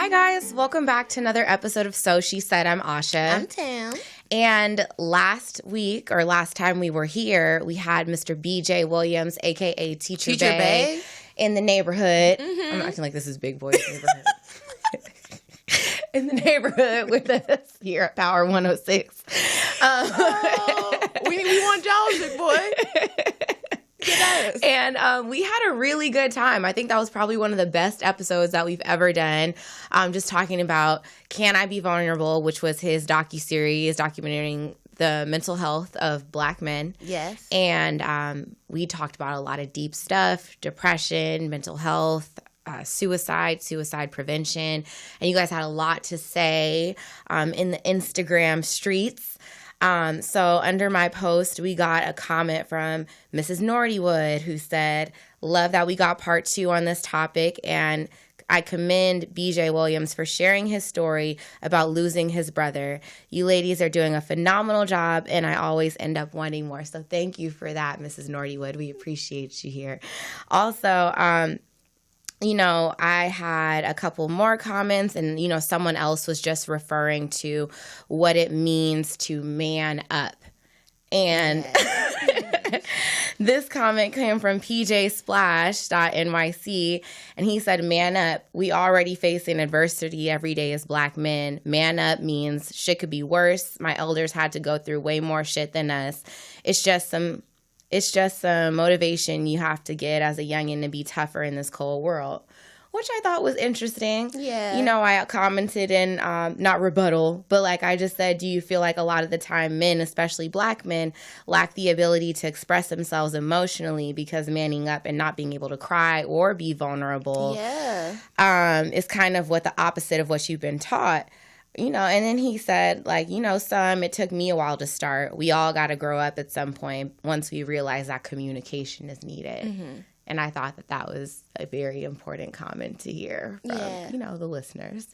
Hi guys, welcome back to another episode of SoSheSaid. I'm Asha. I'm Tam. And last time we were here, we had Mr. BJ Williams, aka Teacher Bay, in the neighborhood. Mm-hmm. I'm acting like this is Big Boy's neighborhood. In the neighborhood with us here at Power 106. We want y'all, Big Boy. And we had a really good time. I think that was probably one of the best episodes that we've ever done. Just talking about Can I Be Vulnerable, which was his docuseries documenting the mental health of Black men. Yes. And we talked about a lot of deep stuff, depression, mental health, suicide prevention. And you guys had a lot to say in the Instagram streets. So under my post, we got a comment from Mrs. Nordywood who said, love that we got part 2 on this topic. And I commend BJ Williams for sharing his story about losing his brother. You ladies are doing a phenomenal job, and I always end up wanting more. So thank you for that, Mrs. Nordywood. We appreciate you here. Also, I had a couple more comments, and, someone else was just referring to what it means to man up. And this comment came from pjsplash.nyc, and he said, man up. We already facing adversity every day as Black men. Man up means shit could be worse. My elders had to go through way more shit than us. It's just some motivation you have to get as a youngin' to be tougher in this cold world, which I thought was interesting. Yeah. I commented in, not rebuttal, but like I just said, do you feel like a lot of the time men, especially Black men, lack the ability to express themselves emotionally because manning up and not being able to cry or be vulnerable is kind of what the opposite of what you've been taught. And then he said, it took me a while to start. We all got to grow up at some point once we realize that communication is needed. Mm-hmm. And I thought that was a very important comment to hear from, the listeners.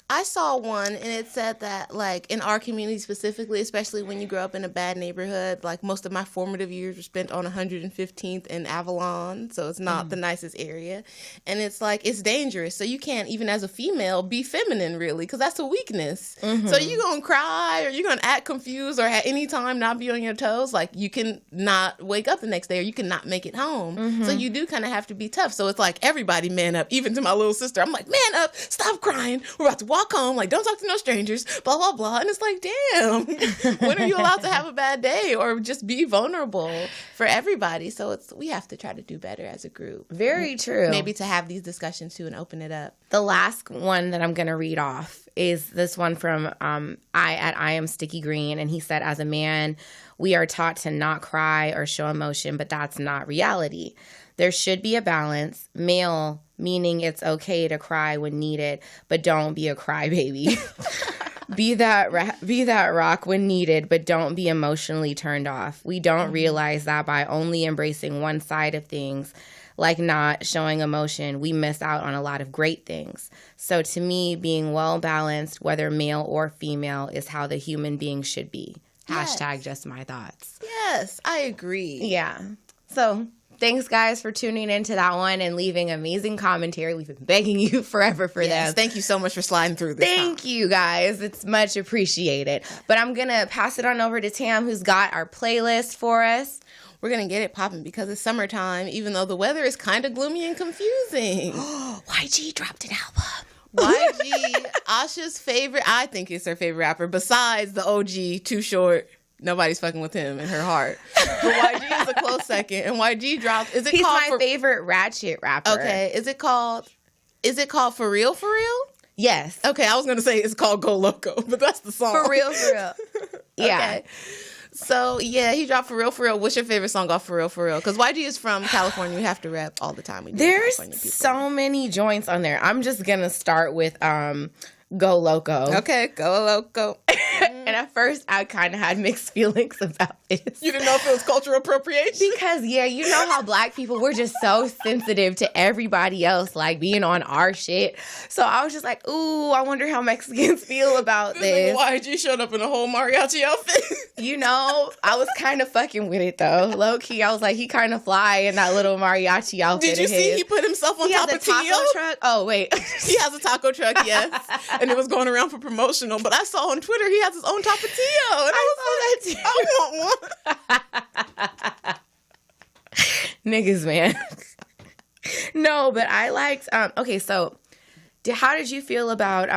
I saw one, and it said that, in our community specifically, especially when you grow up in a bad neighborhood, most of my formative years were spent on 115th and Avalon, so it's not the nicest area. And it's it's dangerous. So you can't, even as a female, be feminine, really, because that's a weakness. Mm-hmm. So you're going to cry, or you're going to act confused, or at any time not be on your toes. You can not wake up the next day, or you can not make it home. Mm-hmm. So you do kind of have to be tough. So it's everybody man up, even to my little sister. I'm like, man up, stop crying. We're about to walk home, don't talk to no strangers, blah, blah, blah. And it's damn, when are you allowed to have a bad day or just be vulnerable for everybody? So we have to try to do better as a group. Very true. Maybe to have these discussions too and open it up. The last one that I'm going to read off is this one from I am Sticky Green. And he said, as a man, we are taught to not cry or show emotion, but that's not reality. There should be a balance. Male, meaning it's okay to cry when needed, but don't be a crybaby. Be that rock when needed, but don't be emotionally turned off. We don't realize that by only embracing one side of things, like not showing emotion, we miss out on a lot of great things. So to me, being well balanced, whether male or female, is how the human being should be. Yes. # just my thoughts. Yes, I agree. Yeah. So thanks, guys, for tuning into that one and leaving amazing commentary. We've been begging you forever for them. Thank you so much for sliding through this. Thank you, guys. It's much appreciated. But I'm going to pass it on over to Tam, who's got our playlist for us. We're going to get it popping because it's summertime, even though the weather is kind of gloomy and confusing. YG dropped an album. YG, Asha's favorite, I think he's her favorite rapper, besides the OG, Too Short. Nobody's fucking with him in her heart. But YG is a close second. And YG dropped, He's my favorite ratchet rapper. Okay, is it called For Real For Real? Yes. Okay, I was going to say it's called Go Loco, but that's the song. For Real For Real. Yeah. Okay. So, yeah, he dropped For Real For Real. What's your favorite song off For Real For Real? Because YG is from California. We have to rap all the time. There's so many joints on there. I'm just going to start with Go Loco. Okay, Go Loco. And at first, I kind of had mixed feelings about this. You didn't know if it was cultural appropriation? Because, yeah, you know how black people, we're just so sensitive to everybody else, like, being on our shit. So I was just like, ooh, I wonder how Mexicans feel about this. YG showed up in a whole mariachi outfit. You know, I was kind of fucking with it, though. Low-key, I was like, he kind of fly in that little mariachi outfit. Did you see he put himself on top of Tio? Truck? Oh, wait. He has a taco truck, yes. And it was going around for promotional. But I saw on Twitter he has his own Tapatio. And I was like, I want one. Niggas, man. No, but I liked, okay, so how did you feel about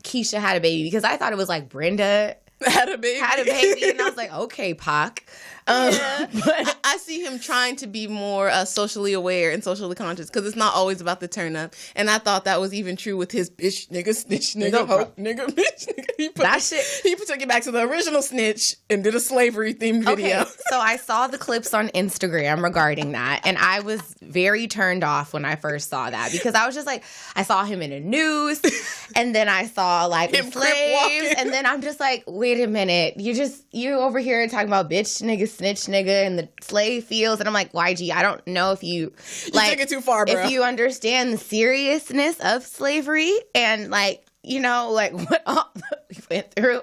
Keisha Had a Baby? Because I thought it was like Brenda had a baby. And I was like, okay, Pac. Yeah. But I see him trying to be more socially aware and socially conscious because it's not always about the turn up. And I thought that was even true with his bitch, nigga, snitch, nigga, hoe, nigga, bitch, nigga. He took it back to the original snitch and did a slavery themed video. Okay, so I saw the clips on Instagram regarding that, and I was very turned off when I first saw that because I was just like, I saw him in the news, and then I saw like him slaves, and then I'm just like, wait a minute, you over here talking about bitch, nigga, snitch, nigga, in the slave fields, and I'm like, YG, I don't know if you like took it too far, bro. If you understand the seriousness of slavery and like, you know, like what all we went through.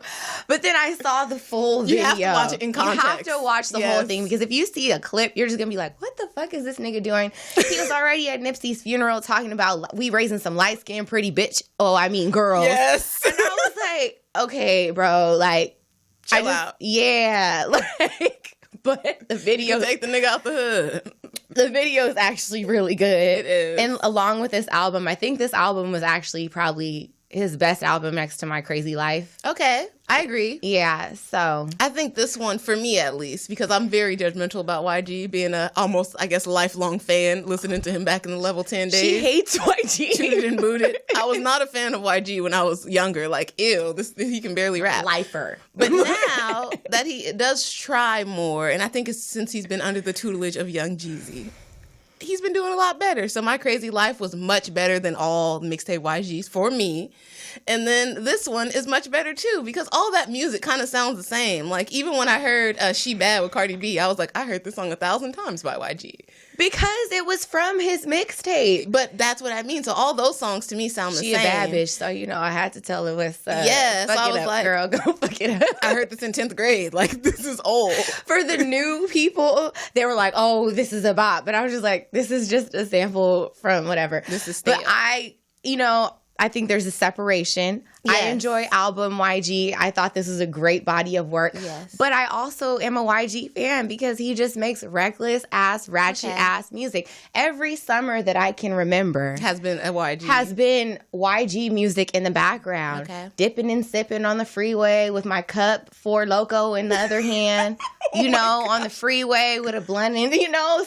But then I saw the full video. You have to watch it in context. You have to watch the whole thing because if you see a clip, you're just going to be like, what the fuck is this nigga doing? He was already at Nipsey's funeral talking about we raising some light-skinned pretty bitch. Oh, I mean girls. Yes. And I was like, okay, bro, like. Chill out. Yeah. Like, but the video. Take the nigga out the hood. The video is actually really good. It is. And along with this album, I think this album was actually probably his best album next to My Crazy Life. Okay, I agree. Yeah, so I think this one, for me at least, because I'm very judgmental about YG, being a almost, I guess, lifelong fan, listening to him back in the Level 10 days. She hates YG. Tooted and booted. I was not a fan of YG when I was younger. Like, ew, he can barely rap. Lifer. But now that he does try more, and I think it's since he's been under the tutelage of young Jeezy, he's been doing a lot better. So My Crazy Life was much better than all mixtape YGs for me. And then this one is much better too because all that music kind of sounds the same. Like even when I heard She Bad with Cardi B, I was like, I heard this song 1,000 times by YG. Because it was from his mixtape. But that's what I mean. So all those songs to me sound the same. She a bad bitch, so you know I had to tell her what's yes, fuck I it was up, like, girl, go fuck it up. I heard this in 10th grade. Like this is old. For the new people, they were like, oh, this is a bop. But I was just like, this is just a sample from whatever. This is stale. But I think there's a separation. Yes. I enjoy album YG. I thought this was a great body of work. Yes. But I also am a YG fan because he just makes reckless ass, ratchet ass music. Every summer that I can remember has been a YG. Has been YG music in the background. Okay. Dipping and sipping on the freeway with my cup, Four Loko in the other hand. On the freeway with a blunt in,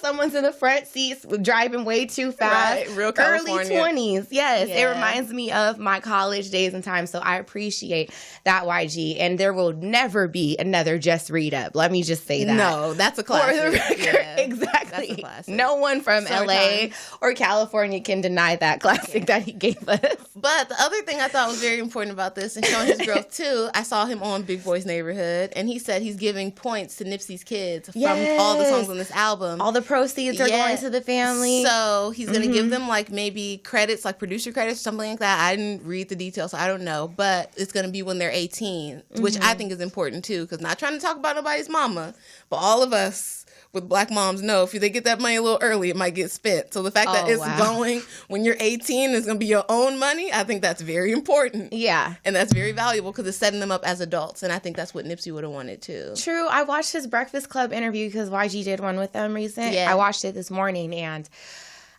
someone's in the front seats driving way too fast. Right, real California. Early 20s, yes. Yeah. It reminds me of my college days and time, so I appreciate that YG, and there will never be another Just Read Up. Let me just say that. No, that's a classic. For the record, yeah, exactly. That's a classic. No one from LA or California can deny that classic that he gave us. But the other thing I thought was very important about this and showing his growth too, I saw him on Big Boy's Neighborhood, and he said he's giving points to Nipsey's kids from all the songs on this album. All the proceeds are going to the family. So he's going to give them like maybe credits, like producer credits, something like that. I didn't read the details, so I don't know. But it's going to be when they're 18, which I think is important too, because not trying to talk about nobody's mama, but all of us with black moms know if they get that money a little early, it might get spent. So the fact that it's going when you're 18, it's going to be your own money, I think that's very important. Yeah. And that's very valuable because it's setting them up as adults. And I think that's what Nipsey would have wanted too. True. I watched his Breakfast Club interview because YG did one with them recent. Yeah. I watched it this morning and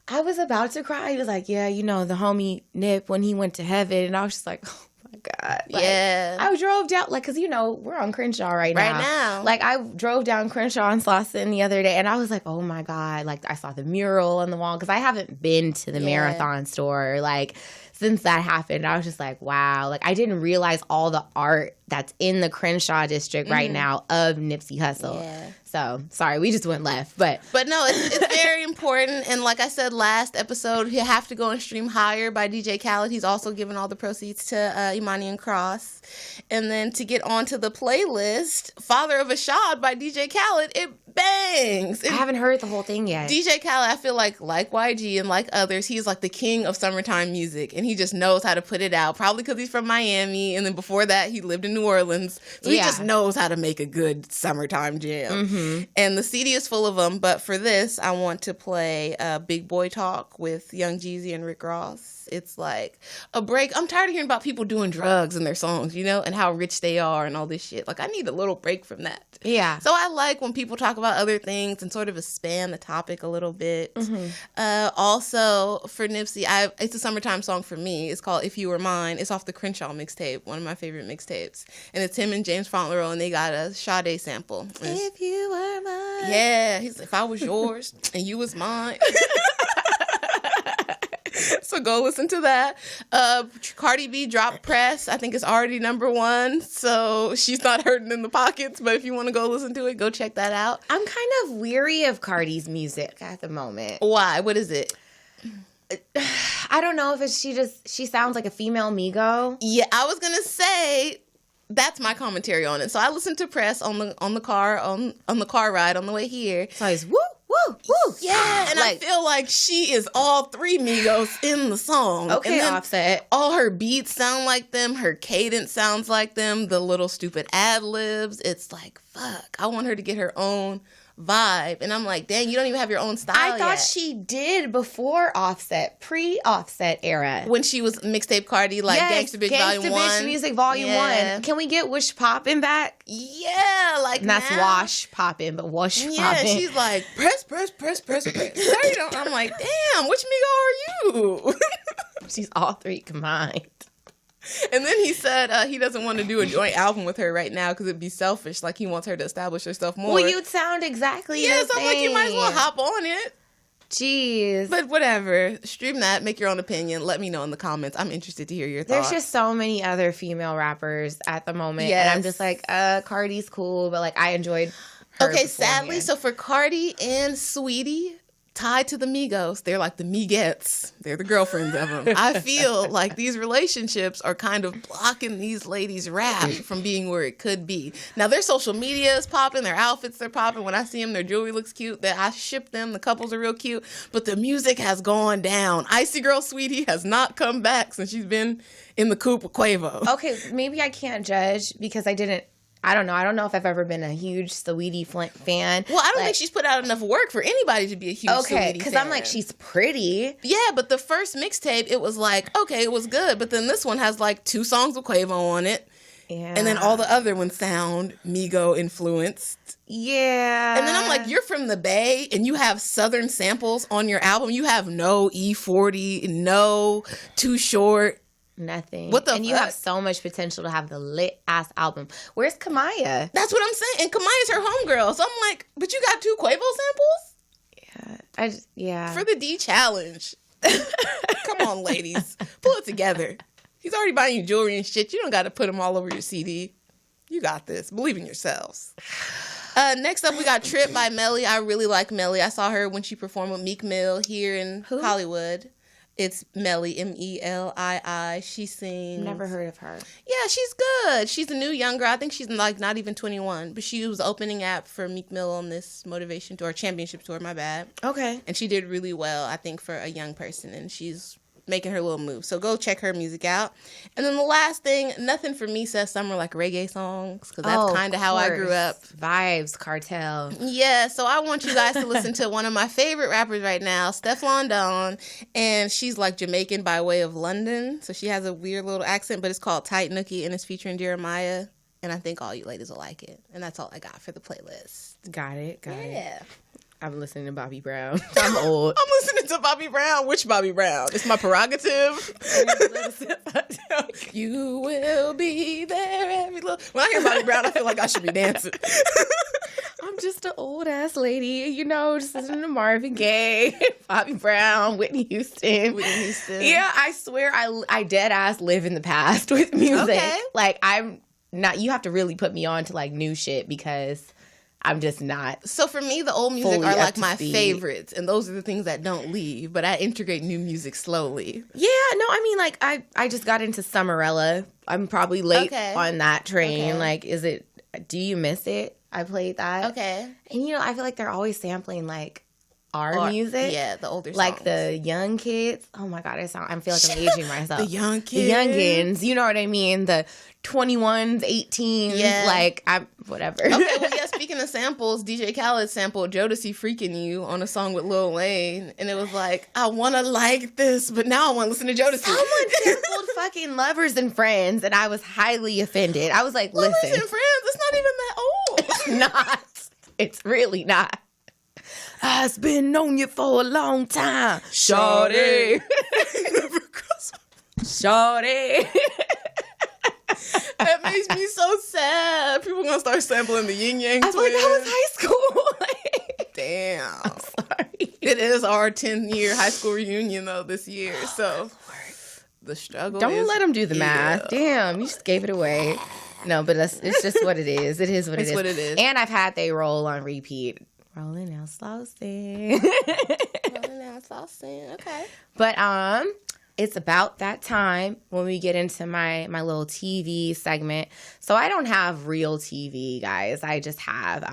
I was about to cry. He was like, yeah, the homie Nip when he went to heaven. And I was just like, oh my God. Like, yeah. I drove down, because, we're on Crenshaw right now. Like, I drove down Crenshaw and Slauson the other day, and I was like, oh my God. Like, I saw the mural on the wall, because I haven't been to the Marathon store, since that happened. I was just like, wow. Like, I didn't realize all the art that's in the Crenshaw district right now of Nipsey Hussle. Yeah. So, sorry, we just went left. But no, it's very important. And like I said last episode, you have to go and stream Higher by DJ Khaled. He's also giving all the proceeds to Imani and Cross. And then to get onto the playlist, Father of Ashad by DJ Khaled, it bangs. I haven't heard the whole thing yet. DJ Khaled, I feel like YG and like others, he's like the king of summertime music. And he just knows how to put it out. Probably because he's from Miami. And then before that, he lived in New Orleans. So he just knows how to make a good summertime jam. Mm-hmm. And the CD is full of them. But for this, I want to play Big Boy Talk with Young Jeezy and Rick Ross. It's like a break. I'm tired of hearing about people doing drugs in their songs, you know, and how rich they are and all this shit. Like, I need a little break from that. Yeah. So I like when people talk about other things and sort of expand the topic a little bit. Mm-hmm. Also, for Nipsey, it's a summertime song for me. It's called If You Were Mine. It's off the Crenshaw mixtape, one of my favorite mixtapes. And it's him and James Fauntleroy, and they got a Sade sample. If you were mine. Yeah. He's like, if I was yours and you was mine. So go listen to that. Cardi B dropped Press. I think it's already #1. So she's not hurting in the pockets. But if you want to go listen to it, go check that out. I'm kind of weary of Cardi's music at the moment. Why? What is it? I don't know if it's she sounds like a female Migo. Yeah, I was going to say that's my commentary on it. So I listened to Press on the car ride on the way here. So it's woo. Woo, woo. Yeah, and I feel like she is all three Migos in the song. Okay, and then Offset. All her beats sound like them. Her cadence sounds like them. The little stupid ad-libs. It's like, fuck. I want her to get her own vibe. And I'm like, dang, you don't even have your own style I thought yet. she did before Offset, pre-Offset era. When she was mixtape Cardi, like Gangsta Bitch Volume 1. Gangsta Bitch Music Volume 1. Can we get Wish Poppin' back? Yeah, like and that's now. Wash Poppin', but Wash Poppin'. Yeah, she's like, press. I'm like, damn, which Migo are you? She's all three combined. And then he said he doesn't want to do a joint album with her right now because it'd be selfish. Like, he wants her to establish herself more. Well, you'd sound exactly the so same. I'm like, you might as well hop on it. Jeez. But whatever. Stream that. Make your own opinion. Let me know in the comments. I'm interested to hear your thoughts. There's just so many other female rappers at the moment. Yes. And I'm just like, Cardi's cool, but like I enjoyed her Okay, sadly, so for Cardi and Sweetie, tied to the Migos, they're like the Migettes. They're the girlfriends of them. I feel like these relationships are kind of blocking these ladies' rap from being where it could be. Now, their social media is popping. Their outfits are popping. When I see them, their jewelry looks cute. I ship them. The couples are real cute. But the music has gone down. Icy Girl Sweetie has not come back since she's been in the coop with Quavo. Okay, maybe I can't judge because I don't know. I don't know if I've ever been a huge Saweetie fan. Well, I don't think she's put out enough work for anybody to be a huge Saweetie fan. Because I'm like, she's pretty. Yeah, but the first mixtape, it was like, okay, it was good. But then this one has like 2 songs with Quavo on it. Yeah. And then all the other ones sound Migo influenced. Yeah. And then I'm like, you're from the Bay and you have Southern samples on your album. You have no E40, no Too Short. Nothing. What the And you have so much potential to have the lit ass album. Where's Kamaya? That's what I'm saying. And Kamaya's her homegirl. So I'm like, but you got 2 Quavo samples? Yeah. For the D challenge. Come on, ladies. Pull it together. He's already buying you jewelry and shit. You don't got to put them all over your CD. You got this. Believe in yourselves. Next up, we got Trip by Melii. I really like Melii. I saw her when she performed with Meek Mill here in Hollywood. It's Melii, Melii. She sings. Never heard of her. Yeah, she's good. She's a new young girl. I think she's like not even 21, but she was opening act for Meek Mill on this motivation tour, championship tour. My bad. Okay. And she did really well, I think, for a young person, and she's making her little move. So go check her music out. And then the last thing, Nothing For Me says summer like reggae songs, because that's kind of how I grew up. Vibes, Cartel. Yeah, so I want you guys to listen to one of my favorite rappers right now, Stefflon Don, and she's like Jamaican by way of London, so she has a weird little accent, but it's called Tight Nooki, and it's featuring Jeremiah, and I think all you ladies will like it. And that's all I got for the playlist. Got it. Yeah. I'm listening to Bobby Brown. I'm old. I'm listening to Bobby Brown. Which Bobby Brown? It's my prerogative. You will be there every little... When I hear Bobby Brown, I feel like I should be dancing. I'm just an old ass lady, just listening to Marvin Gaye, Bobby Brown, Whitney Houston. Yeah, I swear I dead ass live in the past with music. Okay. Like, I'm not... You have to really put me on to like new shit because... I'm just not. So for me, the old music fully are up like to my speed. favorites, and those are the things that don't leave. But I integrate new music slowly. Yeah, no, I mean, like, I just got into Summerella. I'm probably late Okay. on that train. Okay. Like, do you miss it? I played that. Okay. And, you know, I feel like they're always sampling, like, our music. Yeah, the older songs. Like the young kids. Oh my God, I feel like I'm aging myself. The young kids. The youngins, you know what I mean? The 21s, 18s, Yeah. like, whatever. Okay, well, yeah, speaking of samples, DJ Khaled sampled Jodeci Freaking You on a song with Lil Wayne, and it was like, I want to like this, but now I want to listen to Jodeci. Someone sampled fucking Lovers and Friends, and I was highly offended. I was like, listen. Lovers and Friends, it's not even that old. It's not. It's really not. I've been on you for a long time. Shorty. Shorty. That makes me so sad. People gonna start sampling the Yin Yang I Twins. feel like that was high school. Damn. I'm sorry. It is our 10-year high school reunion, though, this year. So the struggle Don't let them do the math. Damn, you just gave it away. No, but it's just what it is. It is what it is. It's what it is. And I've had they roll on repeat. Rolling out saucy. Rolling out saucy. Okay. But it's about that time when we get into my little TV segment. So I don't have real TV, guys. I just have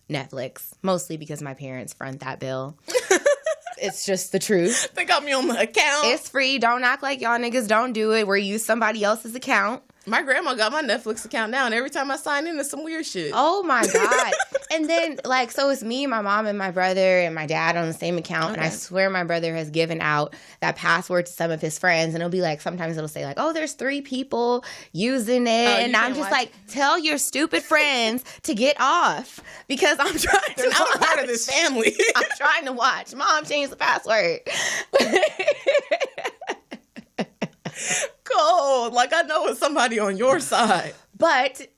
Netflix, mostly because my parents front that bill. It's just the truth. They got me on the account. It's free. Don't act like y'all niggas don't do it where you use somebody else's account. My grandma got my Netflix account now, and every time I sign in, it's some weird shit. Oh my God. And then, like, so it's me, my mom, and my brother, and my dad on the same account. Okay. And I swear my brother has given out that password to some of his friends. And it'll be like, sometimes it'll say, like, oh, there's 3 people using it. And I'm just like, tell your stupid friends to get off. Because I'm trying to I'm part of this family. I'm trying to watch. Mom, change the password. Cold. Like, I know it's somebody on your side. But,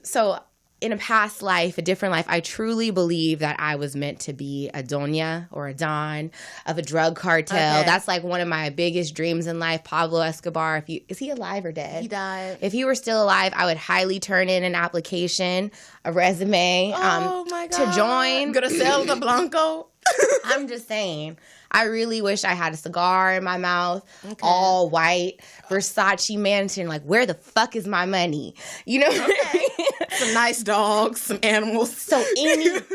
so in a past life, a different life, I truly believe that I was meant to be a doña or a don of a drug cartel. Okay. That's like one of my biggest dreams in life. Pablo Escobar, is he alive or dead? He died. If he were still alive, I would highly turn in an application, a resume, Oh my God. to join. Griselda Blanco. I'm just saying. I really wish I had a cigar in my mouth, all white, Versace mansion. Like, where the fuck is my money? You know what I mean? Some nice dogs, some animals. So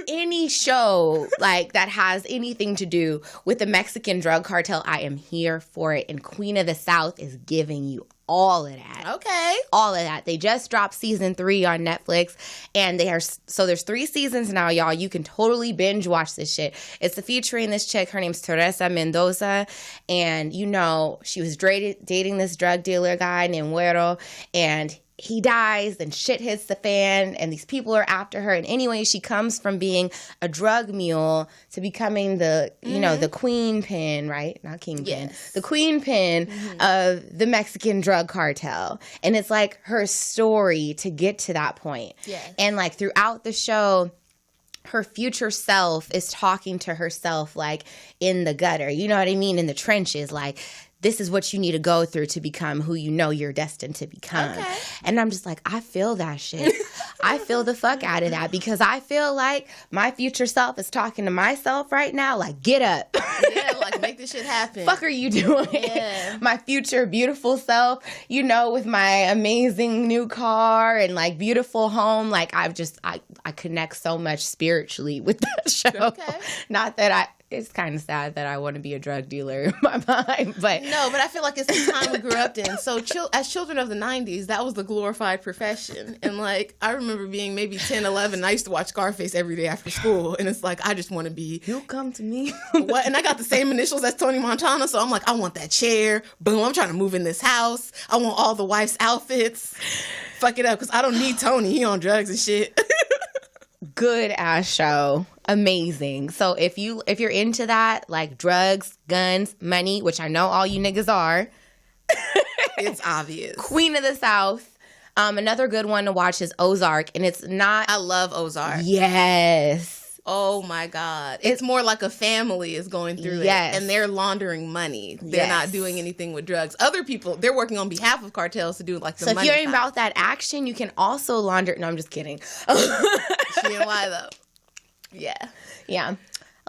any show like that has anything to do with the Mexican drug cartel, I am here for it. And Queen of the South is giving you all of that. Okay. All of that. They just dropped season 3 on Netflix, and there's 3 seasons now, y'all. You can totally binge watch this shit. It's featuring this chick. Her name's Teresa Mendoza, and you know she was dating this drug dealer guy named Güero, and he dies and shit hits the fan and these people are after her. And anyway, she comes from being a drug mule to becoming the, you know, the queen pin, right? Not kingpin. Yes. The queen pin of the Mexican drug cartel. And it's like her story to get to that point. Yes. And like throughout the show, her future self is talking to herself like in the gutter. You know what I mean? In the trenches, like, this is what you need to go through to become who you know you're destined to become. Okay. And I'm just like, I feel that shit. I feel the fuck out of that because I feel like my future self is talking to myself right now. Like, get up. Yeah, like, make this shit happen. Fuck are you doing? Yeah. My future beautiful self, you know, with my amazing new car and like beautiful home. Like, I connect so much spiritually with that show. Okay. Not that it's kind of sad that I want to be a drug dealer in my mind, but No, but I feel like it's the time we grew up in. So as children of the 90s, that was the glorified profession. And like, I remember being maybe 10, 11. I used to watch Scarface every day after school. And it's like, I just want to be, you'll come to me. what? And I got the same initials as Tony Montana. So I'm like, I want that chair. Boom, I'm trying to move in this house. I want all the wife's outfits. Fuck it up, because I don't need Tony. He on drugs and shit. Good ass show. Amazing. So if you're into that, like drugs, guns, money, which I know all you niggas are. It's obvious. Queen of the South. Another good one to watch is Ozark, and it's not. I love Ozark. Yes. Oh my God. It's more like a family is going through Yes. it. And they're laundering money. They're Yes. not doing anything with drugs. Other people, they're working on behalf of cartels to do like the So if money you're side. about that action, you can also launder. No, I'm just kidding. She and why though? Yeah. Yeah.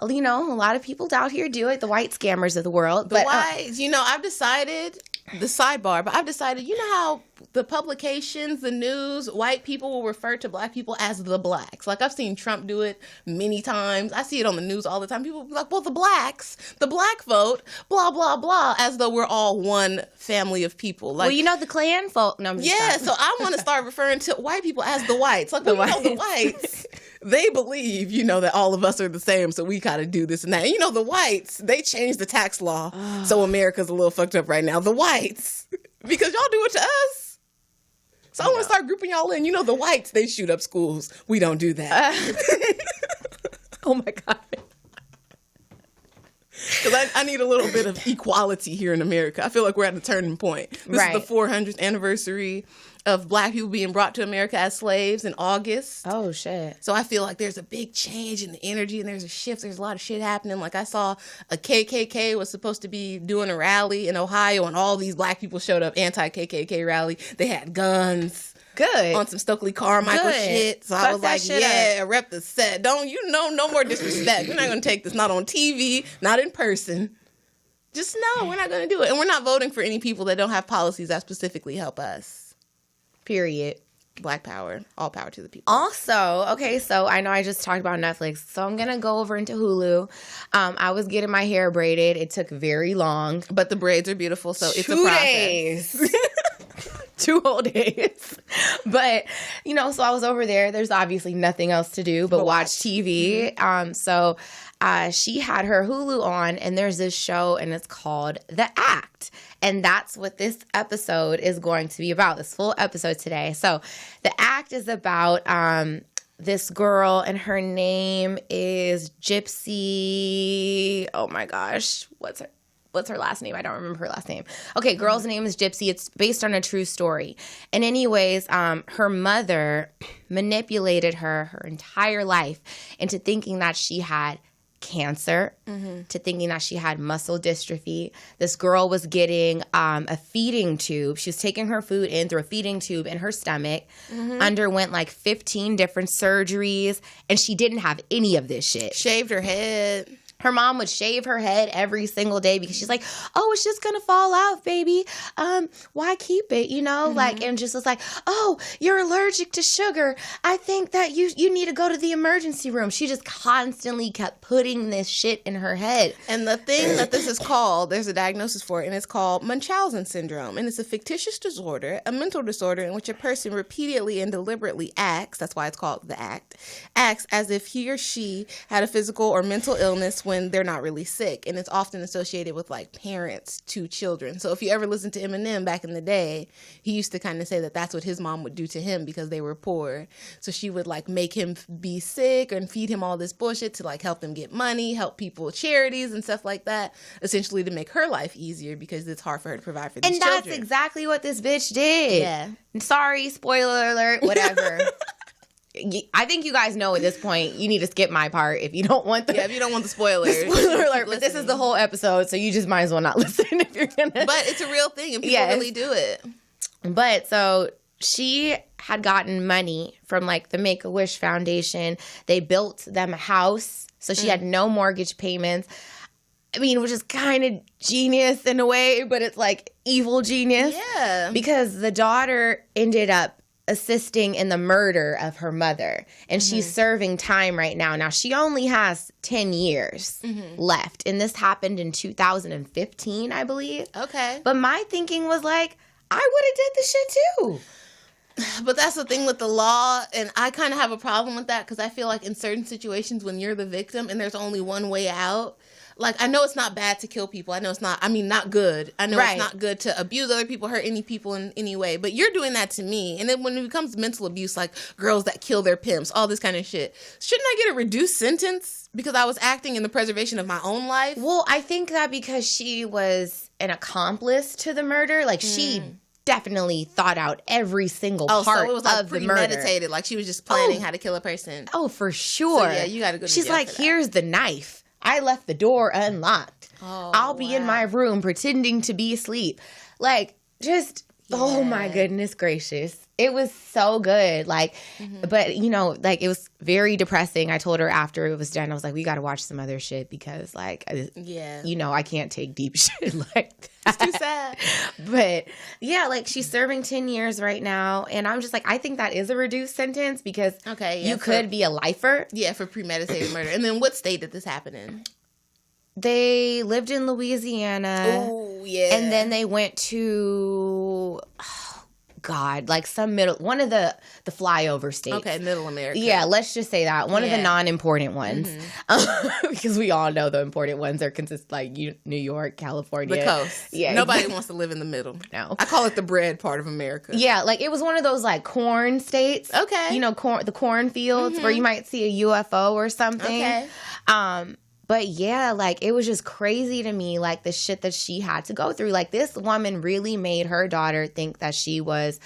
You know, a lot of people out here do it, the white scammers of the world. The whites, you know, I've decided, the sidebar, but I've decided, you know how the publications, the news, white people will refer to black people as the blacks. Like, I've seen Trump do it many times. I see it on the news all the time. People be like, well, the blacks, the black vote, blah, blah, blah, as though we're all one family of people. Like, well, you know, the Klan folk. No, yeah, so I want to start referring to white people as the whites. Like, the whites, they believe, you know, that all of us are the same, so we gotta do this and that. And, you know, the whites, they changed the tax law, so America's a little fucked up right now. The whites, because y'all do it to us. So I want to start grouping y'all in. You know, the whites, they shoot up schools. We don't do that. Oh, my God. Because I need a little bit of equality here in America. I feel like we're at a turning point. This is the 400th anniversary of black people being brought to America as slaves in August. Oh, shit. So I feel like there's a big change in the energy and there's a shift. There's a lot of shit happening. Like, I saw a KKK was supposed to be doing a rally in Ohio and all these black people showed up, anti-KKK rally. They had guns. Good. On some Stokely Carmichael shit. So I was like, yeah, rep the set. Don't, you know, no more disrespect. We're not going to take this, not on TV, not in person. Just no, we're not going to do it. And we're not voting for any people that don't have policies that specifically help us. Period. Black power. All power to the people. Also, okay, so I know I just talked about Netflix, so I'm going to go over into Hulu. I was getting my hair braided. It took very long. But the braids are beautiful, so it's a process. 2 days. 2 whole days. But, you know, so I was over there. There's obviously nothing else to do but watch TV. So she had her Hulu on, and there's this show, and it's called The Act. And that's what this episode is going to be about, this full episode today. So The Act is about this girl, and her name is Gypsy. Oh, my gosh. What's her last name? I don't remember her last name. Okay, girl's name is Gypsy. It's based on a true story. And anyways, her mother manipulated her entire life into thinking that she had cancer, to thinking that she had muscle dystrophy. This girl was getting a feeding tube. She was taking her food in through a feeding tube in her stomach, underwent like 15 different surgeries, and she didn't have any of this shit. Shaved her head. Her mom would shave her head every single day because she's like, oh, it's just going to fall out, baby. Why keep it, you know? Like, and just was like, oh, you're allergic to sugar. I think that you need to go to the emergency room. She just constantly kept putting this shit in her head. And the thing that this is called, there's a diagnosis for it, and it's called Munchausen syndrome. And it's a fictitious disorder, a mental disorder in which a person repeatedly and deliberately acts, that's why it's called The Act, acts as if he or she had a physical or mental illness when they're not really sick. And it's often associated with like parents to children. So if you ever listen to Eminem back in the day, he used to kind of say that that's what his mom would do to him because they were poor. So she would like make him be sick and feed him all this bullshit to like help them get money, help people with charities and stuff like that, essentially to make her life easier because it's hard for her to provide for these children. And that's exactly what this bitch did. Yeah. Sorry, spoiler alert, whatever. I think you guys know at this point, you need to skip my part if you don't want if you don't want the spoilers. Spoiler alert, but this is the whole episode, so you just might as well not listen if you're going to. But it's a real thing, and people really do it. But so she had gotten money from like the Make-A-Wish Foundation. They built them a house, so she had no mortgage payments. I mean, which is kind of genius in a way, but it's like evil genius. Yeah. Because the daughter ended up assisting in the murder of her mother, and she's serving time right now. Now, she only has 10 years left, and this happened in 2015, I believe. Okay. But my thinking was like, I would have did the shit too. But that's the thing with the law, and I kind of have a problem with that because I feel like in certain situations when you're the victim and there's only one way out, like, I know it's not bad to kill people. I know it's not, not good. I know it's not good to abuse other people, hurt any people in any way. But you're doing that to me. And then when it becomes mental abuse, like girls that kill their pimps, all this kind of shit, shouldn't I get a reduced sentence because I was acting in the preservation of my own life? Well, I think that because she was an accomplice to the murder, like she definitely thought out every single part so it was like of the murder. Premeditated, like she was just planning how to kill a person. Oh, for sure. So, yeah, you got to go to She's jail like, for that. here's the knife. I left the door unlocked. I'll be in my room pretending to be asleep. Like, just, oh my goodness gracious. It was so good. Like, but, you know, like, it was very depressing. I told her after it was done, I was like, we got to watch some other shit because, like, you know, I can't take deep shit like that. It's too sad. But, yeah, like, she's serving 10 years right now. And I'm just like, I think that is a reduced sentence because you could be a lifer. Yeah, for premeditated murder. And then what state did this happen in? They lived in Louisiana. Oh, yeah. And then they went to... God, like one of the flyover states. Okay, middle America. Yeah, let's just say that. One of the non-important ones. Because we all know the important ones are like New York, California. The coast. Yeah. Nobody wants to live in the middle. No. I call it the bread part of America. Yeah, like it was one of those like corn states. Okay. You know, the cornfields where you might see a UFO or something. Okay. But yeah, like it was just crazy to me, like the shit that she had to go through. Like this woman really made her daughter think that she was,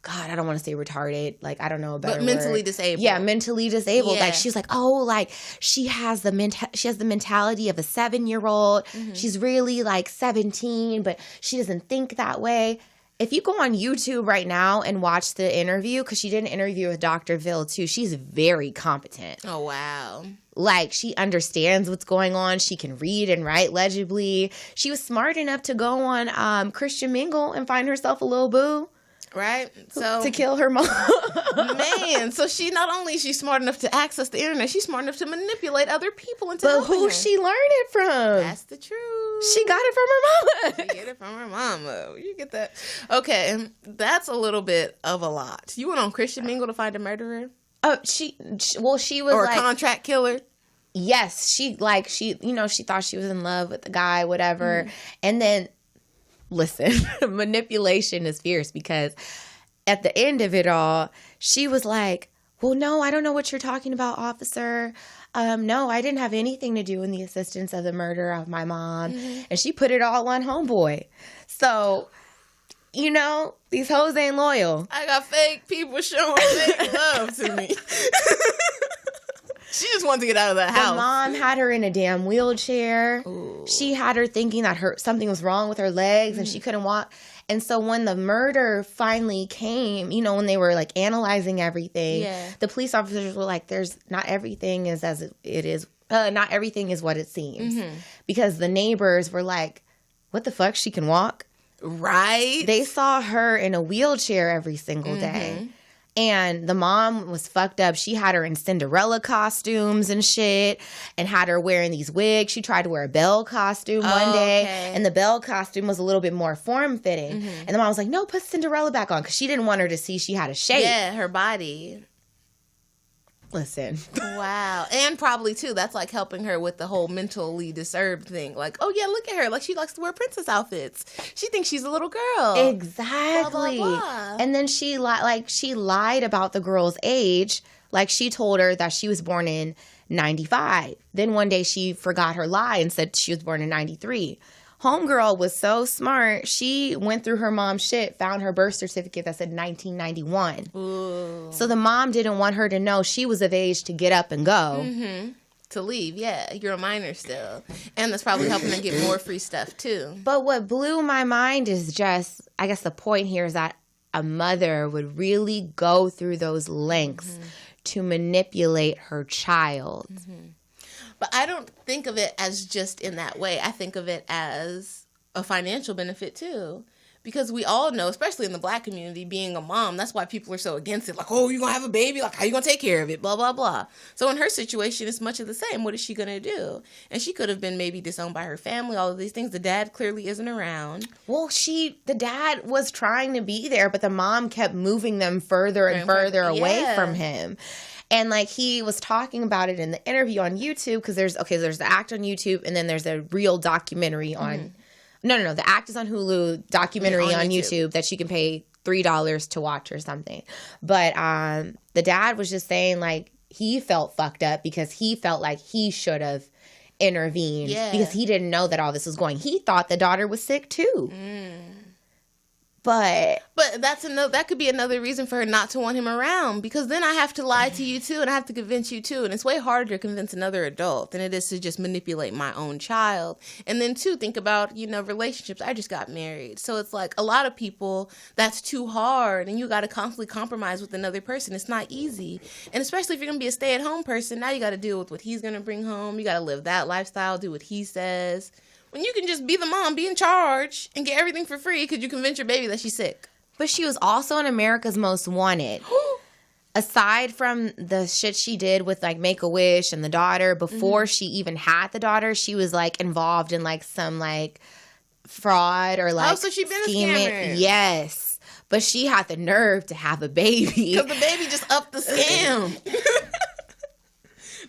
God, I don't want to say retarded. Like I don't know a better word. But mentally word. Disabled. Yeah, mentally disabled. Yeah. Like she's like, oh, like she has the mentality of a 7-year-old. She's really like 17, but she doesn't think that way. If you go on YouTube right now and watch the interview, because she did an interview with Dr. Phil too, she's very competent. Oh, wow. Like, she understands what's going on. She can read and write legibly. She was smart enough to go on Christian Mingle and find herself a little boo. Right? So to kill her mom. Man, so she not only is she smart enough to access the internet, she's smart enough to manipulate other people into But who she learned it from? That's the truth. She got it from her mama. She get it from her mama. You get that? Okay, that's a little bit of a lot. You went on Christian Mingle to find a murderer? She was or a contract killer. Yes, she thought she was in love with the guy, whatever, and then. Listen, manipulation is fierce because at the end of it all, she was like, well, no, I don't know what you're talking about, officer. No, I didn't have anything to do in the assistance of the murder of my mom. And she put it all on homeboy. So, you know, these hoes ain't loyal. I got fake people showing fake love to me. She just wanted to get out of the house. The mom had her in a damn wheelchair. Ooh. She had her thinking that something was wrong with her legs and she couldn't walk. And so when the murder finally came, you know, when they were like analyzing everything, the police officers were like, not everything is as it is. Not everything is what it seems. Because the neighbors were like, what the fuck? She can walk? Right. They saw her in a wheelchair every single day. And the mom was fucked up. She had her in Cinderella costumes and shit and had her wearing these wigs. She tried to wear a Belle costume one day. And the Belle costume was a little bit more form-fitting. And the mom was like, no, put Cinderella back on because she didn't want her to see she had a shape. Yeah, her body. Listen. Wow. And probably, too, that's like helping her with the whole mentally disturbed thing. Like, oh, yeah, look at her. Like, she likes to wear princess outfits. She thinks she's a little girl. Exactly. Blah, blah, blah. And then she lied about the girl's age. Like, she told her that she was born in 95. Then one day she forgot her lie and said she was born in 93. Homegirl was so smart. She went through her mom's shit, found her birth certificate that said 1991. Ooh. So the mom didn't want her to know she was of age to get up and go. To leave, yeah. You're a minor still. And that's probably helping her get more free stuff, too. But what blew my mind is just, I guess the point here is that a mother would really go through those lengths to manipulate her child. But I don't think of it as just in that way. I think of it as a financial benefit, too. Because we all know, especially in the Black community, being a mom, that's why people are so against it. Like, oh, you're going to have a baby? Like, how you going to take care of it? Blah, blah, blah. So in her situation, it's much of the same. What is she going to do? And she could have been maybe disowned by her family, all of these things. The dad clearly isn't around. Well, the dad was trying to be there, but the mom kept moving them further and further away from him. And, like, he was talking about it in the interview on YouTube because there's the act on YouTube and then there's a real documentary on No, the act is on Hulu, documentary on YouTube that you can pay $3 to watch or something. But the dad was just saying, like, he felt fucked up because he felt like he should have intervened because he didn't know that all this was going. He thought the daughter was sick, too. But that could be another reason for her not to want him around, because then I have to lie to you too, and I have to convince you too, and it's way harder to convince another adult than it is to just manipulate my own child. And then too, think about, relationships. I just got married, so it's like a lot of people, that's too hard, and you got to constantly compromise with another person. It's not easy, and especially if you're gonna be a stay-at-home person, now you got to deal with what he's gonna bring home. You got to live that lifestyle, do what he says. When you can just be the mom, be in charge, and get everything for free because you convince your baby that she's sick. But she was also in America's Most Wanted. Aside from the shit she did with, like, Make-A-Wish and the daughter, before she even had the daughter, she was, like, involved in, like, some, like, fraud or, like, so she'd been scheming. a scammer. Yes. But she had the nerve to have a baby. Because the baby just upped the scam.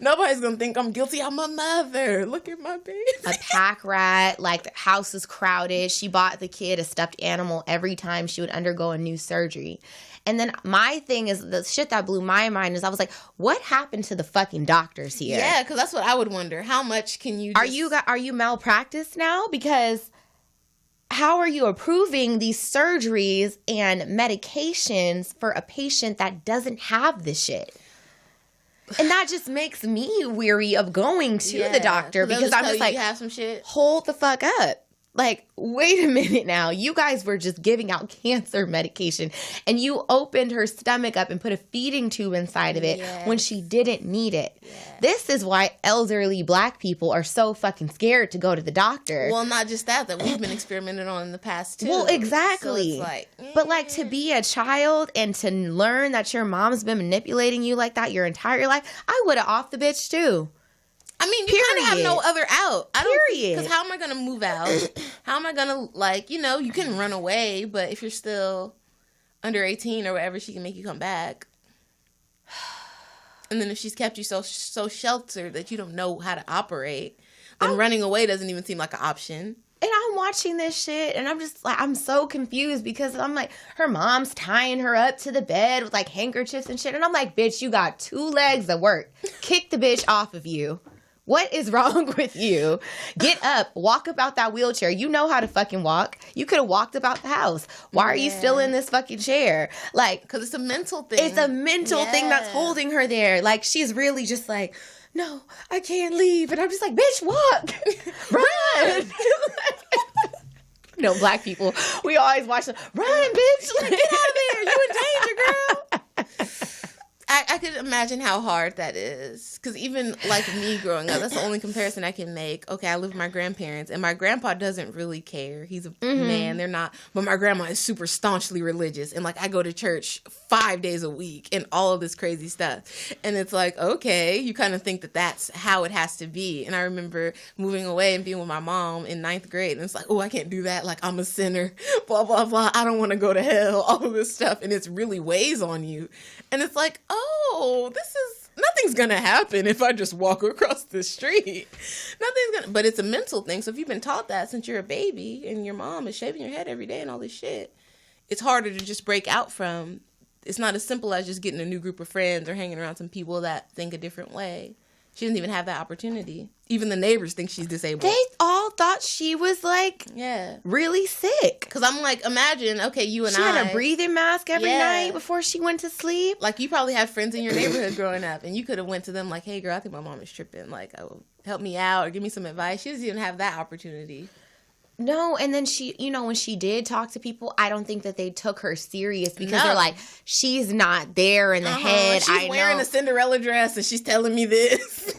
Nobody's going to think I'm guilty. I'm a mother. Look at my baby. A pack rat. Like, the house is crowded. She bought the kid a stuffed animal every time she would undergo a new surgery. And then my thing is, the shit that blew my mind is I was like, what happened to the fucking doctors here? Yeah, because that's what I would wonder. How much can you Are you malpracticed now? Because how are you approving these surgeries and medications for a patient that doesn't have this shit? And that just makes me weary of going to the doctor, because I'm just like, you have some shit. Hold the fuck up. Like, wait a minute now. You guys were just giving out cancer medication, and you opened her stomach up and put a feeding tube inside of it when she didn't need it. Yes. This is why elderly Black people are so fucking scared to go to the doctor. Well, not just that we've been experimented on in the past too. Well, exactly. So it's like, But like, to be a child and to learn that your mom's been manipulating you like that your entire life, I would have offed the bitch too. I mean, you kind of have no other out. Period. Because how am I going to move out? How am I going to, like, you can run away, but if you're still under 18 or whatever, she can make you come back. And then if she's kept you so sheltered that you don't know how to operate, then running away doesn't even seem like an option. And I'm watching this shit, and I'm just like, I'm so confused, because I'm like, her mom's tying her up to the bed with like handkerchiefs and shit. And I'm like, bitch, you got 2 legs that work. Kick the bitch off of you. What is wrong with you? Get up. Walk about that wheelchair. You know how to fucking walk. You could have walked about the house. Why are you still in this fucking chair? Like, because it's a mental thing. It's a mental thing that's holding her there. Like, she's really just like, no, I can't leave. And I'm just like, bitch, walk. Run. No, Black people, we always watch them. Run, bitch. Like, get out of there. You in danger, girl. I could imagine how hard that is. Because even like me growing up, that's the only comparison I can make. Okay, I live with my grandparents, and my grandpa doesn't really care. He's a man. They're not. But my grandma is super staunchly religious. And like, I go to church 5 days a week and all of this crazy stuff. And it's like, okay, you kind of think that that's how it has to be. And I remember moving away and being with my mom in 9th grade. And it's like, oh, I can't do that. Like, I'm a sinner. Blah, blah, blah. I don't want to go to hell. All of this stuff. And it really weighs on you. And it's like, oh, nothing's gonna happen if I just walk across the street. But it's a mental thing. So if you've been taught that since you're a baby and your mom is shaving your head every day and all this shit, it's harder to just break out from. It's not as simple as just getting a new group of friends or hanging around some people that think a different way. She doesn't even have that opportunity. Even the neighbors think she's disabled. They all thought she was like, really sick. Because I'm like, imagine, okay, you and she had a breathing mask every night before she went to sleep. Like, you probably had friends in your neighborhood growing up, and you could have went to them like, hey, girl, I think my mom is tripping. Like, oh, help me out or give me some advice. She doesn't even have that opportunity. No, and then she, when she did talk to people, I don't think that they took her serious, because they're like, she's not there in the head. She's wearing a Cinderella dress and she's telling me this.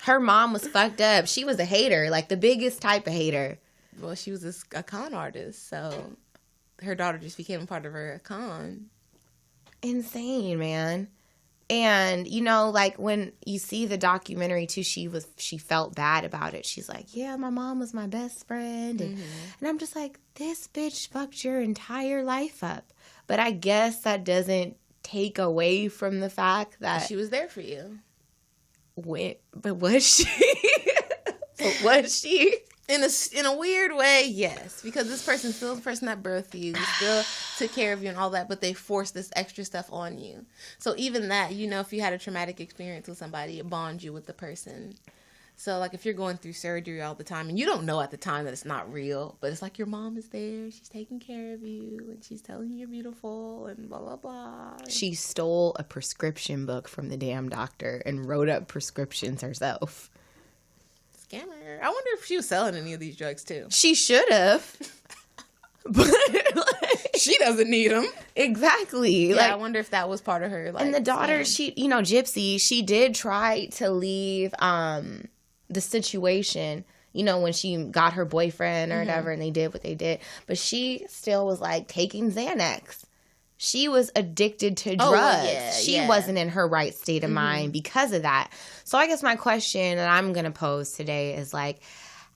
Her mom was fucked up. She was a hater, like the biggest type of hater. Well, she was a con artist, so her daughter just became a part of her con. Insane, man. And, like, when you see the documentary, too, she felt bad about it. She's like, yeah, my mom was my best friend. And I'm just like, this bitch fucked your entire life up. But I guess that doesn't take away from the fact that she was there for you. But was she? Was she? In a weird way, yes. Because this person's still the person that birthed you. They still took care of you and all that, but they forced this extra stuff on you. So even that, if you had a traumatic experience with somebody, it bonds you with the person. So, like, if you're going through surgery all the time and you don't know at the time that it's not real, but it's like your mom is there, she's taking care of you, and she's telling you you're beautiful, and blah, blah, blah. She stole a prescription book from the damn doctor and wrote up prescriptions herself. Scammer. I wonder if she was selling any of these drugs, too. She should have. But, like, she doesn't need them. Exactly. Yeah, like, I wonder if that was part of her, like... And the daughter, she, Gypsy, she did try to leave, the situation, when she got her boyfriend or whatever, and they did what they did. But she still was, like, taking Xanax. She was addicted to drugs. Yeah, she wasn't in her right state of mind because of that. So I guess my question that I'm going to pose today is, like,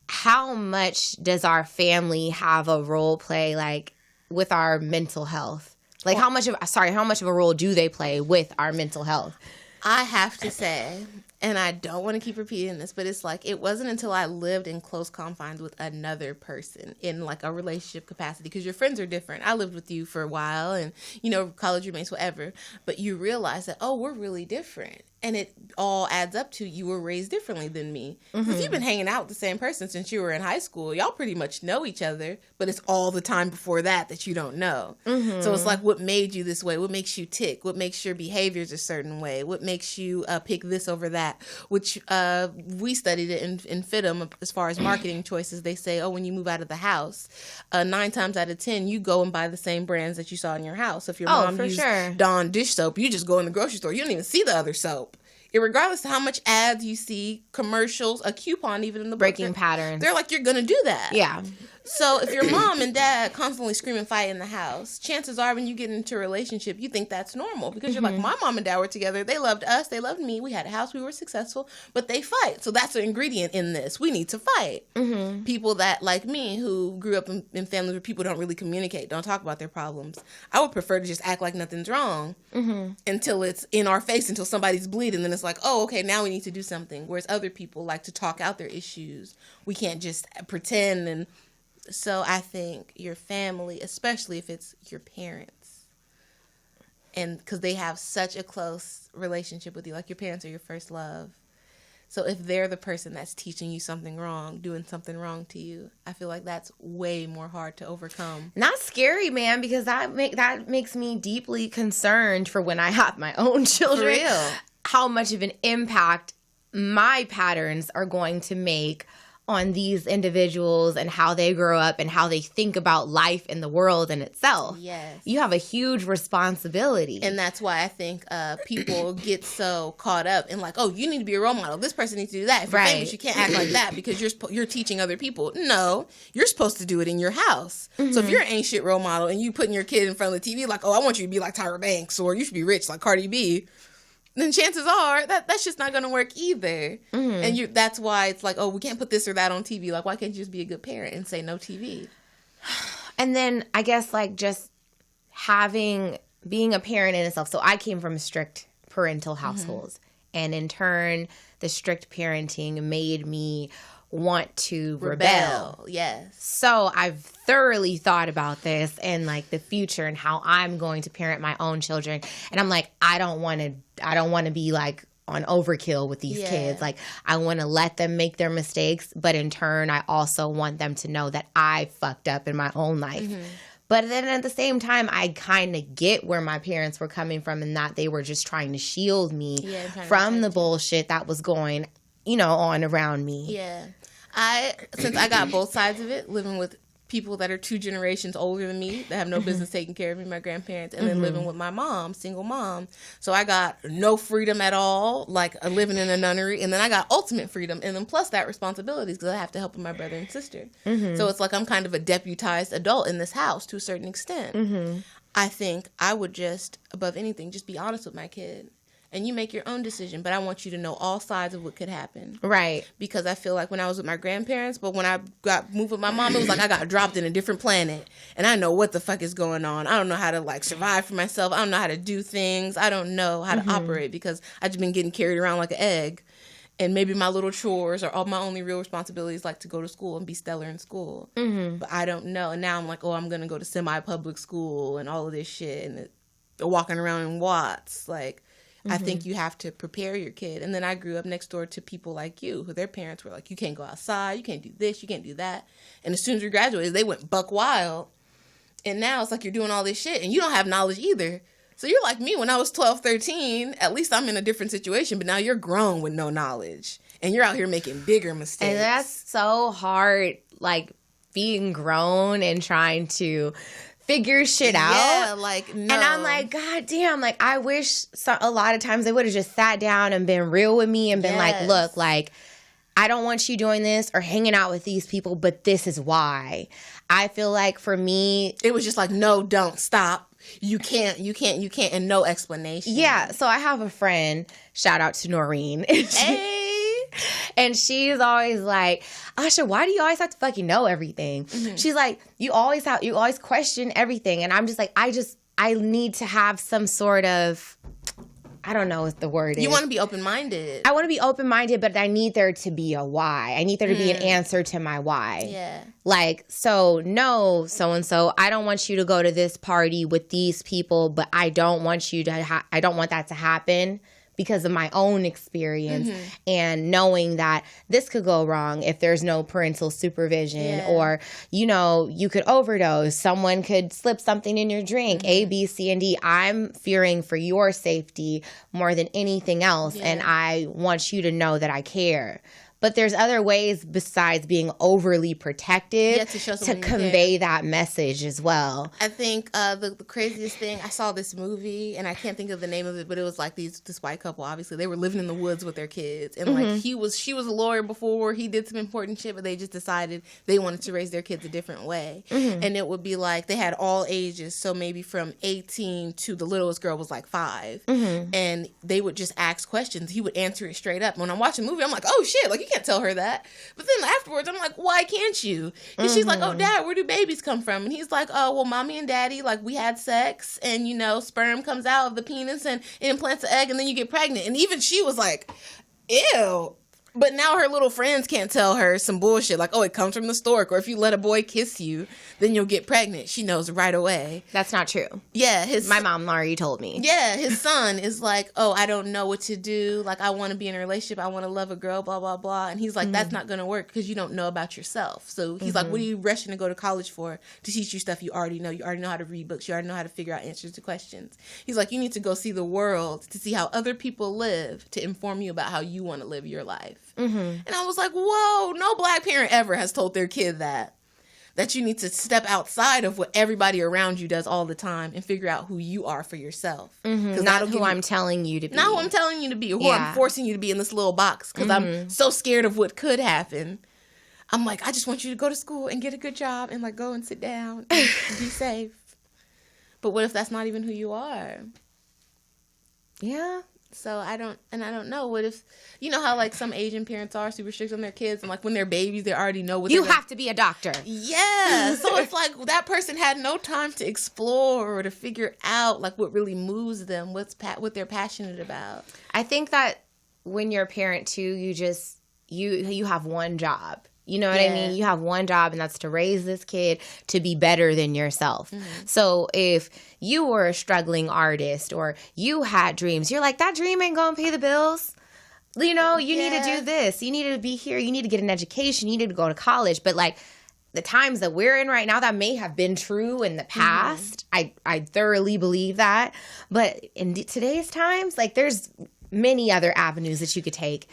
how much does our family have a role play, like, with our mental health? Like, how much of a role do they play with our mental health? I have to say, and I don't want to keep repeating this, but it's like, it wasn't until I lived in close confines with another person in, like, a relationship capacity, because your friends are different. I lived with you for a while, and, college roommates, whatever, but you realize that, oh, we're really different. And it all adds up to you were raised differently than me. Because you've been hanging out with the same person since you were in high school. Y'all pretty much know each other, but it's all the time before that you don't know. So it's like, what made you this way? What makes you tick? What makes your behaviors a certain way? What makes you pick this over that? Which we studied it in FITM as far as marketing choices. They say, oh, when you move out of the house, 9 times out of 10, you go and buy the same brands that you saw in your house. So if your mom used Dawn dish soap, you just go in the grocery store. You don't even see the other soap. Regardless of how much ads you see, commercials, a coupon even in the book. Breaking patterns. They're like, you're going to do that. Yeah. So if your mom and dad constantly scream and fight in the house, chances are when you get into a relationship, you think that's normal. Because you're like, my mom and dad were together. They loved us. They loved me. We had a house. We were successful. But they fight. So that's an ingredient in this. We need to fight. People that, like me, who grew up in families where people don't really communicate, don't talk about their problems. I would prefer to just act like nothing's wrong until it's in our face, until somebody's bleeding. Then it's like, oh, okay, now we need to do something. Whereas other people like to talk out their issues. We can't just pretend. And so I think your family, especially if it's your parents, and because they have such a close relationship with you, like your parents are your first love. So if they're the person that's teaching you something wrong, doing something wrong to you, I feel like that's way more hard to overcome. Not scary, man, because that makes me deeply concerned for when I have my own children. For real. How much of an impact my patterns are going to make on these individuals and how they grow up and how they think about life and the world in itself. Yes. You have a huge responsibility. And that's why I think people get so caught up in like, oh, you need to be a role model. This person needs to do that. If you're famous, you can't act like that because you're teaching other people. No, you're supposed to do it in your house. So if you're an ain't shit role model and you putting your kid in front of the TV like, oh, I want you to be like Tyra Banks, or you should be rich like Cardi B, then chances are that's just not going to work either. And that's why it's like, oh, we can't put this or that on TV. Like, why can't you just be a good parent and say no TV? And then I guess like just being a parent in itself. So I came from strict parental households. And in turn, the strict parenting made me want to rebel. Yes. So I've thoroughly thought about this and like the future and how I'm going to parent my own children. And I'm like, I don't want to be like on overkill with these kids. Like, I want to let them make their mistakes, but in turn, I also want them to know that I fucked up in my own life. But then at the same time, I kind of get where my parents were coming from and that they were just trying to shield me from the bullshit that was going, on around me. Yeah. Since I got both sides of it, living with people that are 2 generations older than me that have no business taking care of me, my grandparents, and then living with my mom, single mom. So I got no freedom at all, like living in a nunnery, and then I got ultimate freedom, and then plus that responsibilities because I have to help with my brother and sister. So it's like I'm kind of a deputized adult in this house to a certain extent. I think I would just, above anything, just be honest with my kid. And you make your own decision, but I want you to know all sides of what could happen. Right. Because I feel like when I was with my grandparents, but when I got moved with my mom, it was like I got dropped in a different planet. And I know what the fuck is going on. I don't know how to, like, survive for myself. I don't know how to do things. I don't know how to operate because I've just been getting carried around like an egg. And maybe my little chores are all my only real responsibilities, like to go to school and be stellar in school. But I don't know. And now I'm like, oh, I'm going to go to semi-public school and all of this shit. And walking around in Watts. Like, I think you have to prepare your kid. And then I grew up next door to people like you, who their parents were like, you can't go outside, you can't do this, you can't do that. And as soon as we graduated, they went buck wild. And now it's like you're doing all this shit and you don't have knowledge either. So you're like me when I was 12, 13. At least I'm in a different situation. But now you're grown with no knowledge. And you're out here making bigger mistakes. And that's so hard, like, being grown and trying to figure shit out. Yeah, like, no. And I'm like, God damn, like, I wish a lot of times they would have just sat down and been real with me and been like, look, like, I don't want you doing this or hanging out with these people, but this is why. I feel like for me, it was just like, no, don't, stop. You can't, and no explanation. Yeah, so I have a friend, shout out to Noreen. And she's always like, Asha, why do you always have to fucking know everything? Mm-hmm. She's like, you always question everything. And I'm just like, I need to have some sort of, I don't know what the word is. You want to be open-minded. I want to be open-minded, but I need there to be a why. I need there to be an answer to my why. Yeah. Like, so, no, so-and-so, I don't want you to go to this party with these people, but I don't want you to, I don't want that to happen because of my own experience and knowing that this could go wrong if there's no parental supervision or, you know, you could overdose. Someone could slip something in your drink, A, B, C, and D. I'm fearing for your safety more than anything else, and I want you to know that I care. But there's other ways besides being overly protective to convey that message as well. I think the craziest thing, I saw this movie, and I can't think of the name of it, but it was like this white couple, obviously. They were living in the woods with their kids. And like she was a lawyer before. He did some important shit, but they just decided they wanted to raise their kids a different way. And it would be like they had all ages. So maybe from 18 to the littlest girl was like 5. And they would just ask questions. He would answer it straight up. When I'm watching the movie, I'm like, oh shit, like you can't tell her that. But then afterwards, I'm like, why can't you? And she's like, oh, Dad, where do babies come from? And he's like, oh, well, Mommy and Daddy, like, we had sex, and, you know, sperm comes out of the penis, and it implants an egg, and then you get pregnant. And even she was like, ew. But now her little friends can't tell her some bullshit like, oh, it comes from the stork, or if you let a boy kiss you, then you'll get pregnant. She knows right away. That's not true. Yeah. My mom already told me. Yeah, his son is like, oh, I don't know what to do. Like, I want to be in a relationship. I want to love a girl, blah, blah, blah. And he's like, that's not going to work because you don't know about yourself. So he's like, what are you rushing to go to college for? To teach you stuff you already know. You already know how to read books. You already know how to figure out answers to questions. He's like, you need to go see the world to see how other people live to inform you about how you want to live your life. And I was like, whoa, no black parent ever has told their kid that you need to step outside of what everybody around you does all the time and figure out who you are for yourself. Not who I'm telling you to be. Not who I'm telling you to be, or who I'm forcing you to be in this little box because I'm so scared of what could happen. I'm like, I just want you to go to school and get a good job and like go and sit down and be safe. But what if that's not even who you are? Yeah. So I don't know. What if, you know how like some Asian parents are super strict on their kids, and like when they're babies, they already know what you have to be a doctor. Yeah. So it's like that person had no time to explore or to figure out like what really moves them, what they're passionate about. I think that when you're a parent too, you have one job. You know what I mean? You have one job, and that's to raise this kid to be better than yourself. So if you were a struggling artist or you had dreams, you're like, that dream ain't going to pay the bills. You know, you need to do this. You need to be here. You need to get an education. You need to go to college. But like the times that we're in right now, that may have been true in the past. I thoroughly believe that. But in today's times, like there's many other avenues that you could take.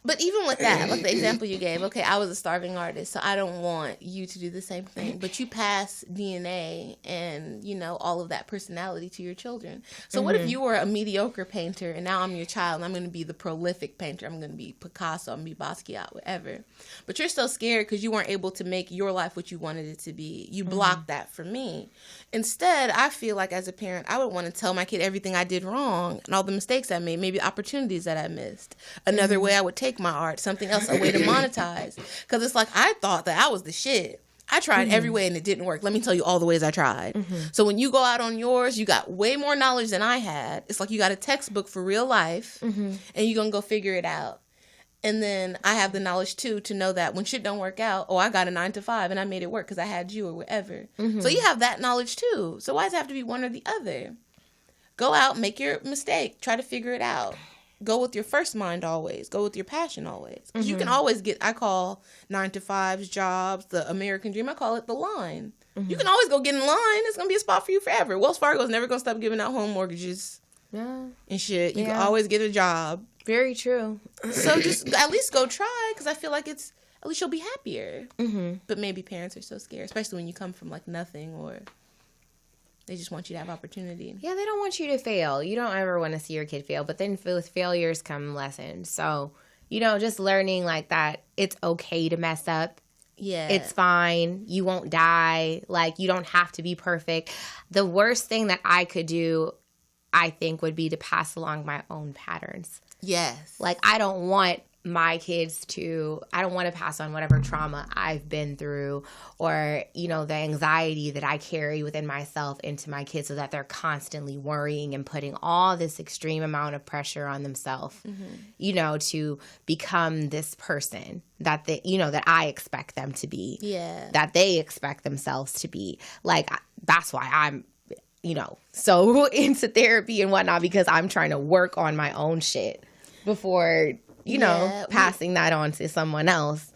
But even with that, like the example you gave, okay, I was a starving artist, so I don't want you to do the same thing. But you pass DNA and, you know, all of that personality to your children. So what if you were a mediocre painter and now I'm your child and I'm going to be the prolific painter? I'm going to be Picasso, I'm going to be Basquiat, whatever. But you're so scared because you weren't able to make your life what you wanted it to be. You blocked that for me. Instead, I feel like as a parent, I would want to tell my kid everything I did wrong and all the mistakes I made, maybe opportunities that I missed. Another way I would take my art, something else, a way to monetize. Because it's like, I thought that I was the shit. I tried every way and it didn't work. Let me tell you all the ways I tried. So when you go out on yours, you got way more knowledge than I had. It's like you got a textbook for real life and you're going to go figure it out. And then I have the knowledge too to know that when shit don't work out, oh, I got a 9 to 5 and I made it work because I had you or whatever. So you have that knowledge too. So why does it have to be one or the other? Go out, make your mistake, try to figure it out. Go with your first mind always. Go with your passion always. Because you can always get, I call 9-to-5s jobs, the American dream, I call it the line. You can always go get in line. It's going to be a spot for you forever. Wells Fargo is never going to stop giving out home mortgages and shit. You can always get a job. Very true. So just at least go try, because I feel like at least you'll be happier. But maybe parents are so scared, especially when you come from like nothing, or they just want you to have opportunity. Yeah, they don't want you to fail. You don't ever want to see your kid fail. But then with failures come lessons. So, just learning like that it's okay to mess up. Yeah. It's fine. You won't die. Like, you don't have to be perfect. The worst thing that I could do, I think, would be to pass along my own patterns. Yes. Like, I don't want my kids I don't want to pass on whatever trauma I've been through, or, the anxiety that I carry within myself into my kids, so that they're constantly worrying and putting all this extreme amount of pressure on themselves, to become this person that that I expect them to be, that they expect themselves to be. Like, that's why I'm, so into therapy and whatnot, because I'm trying to work on my own shit before passing that on to someone else.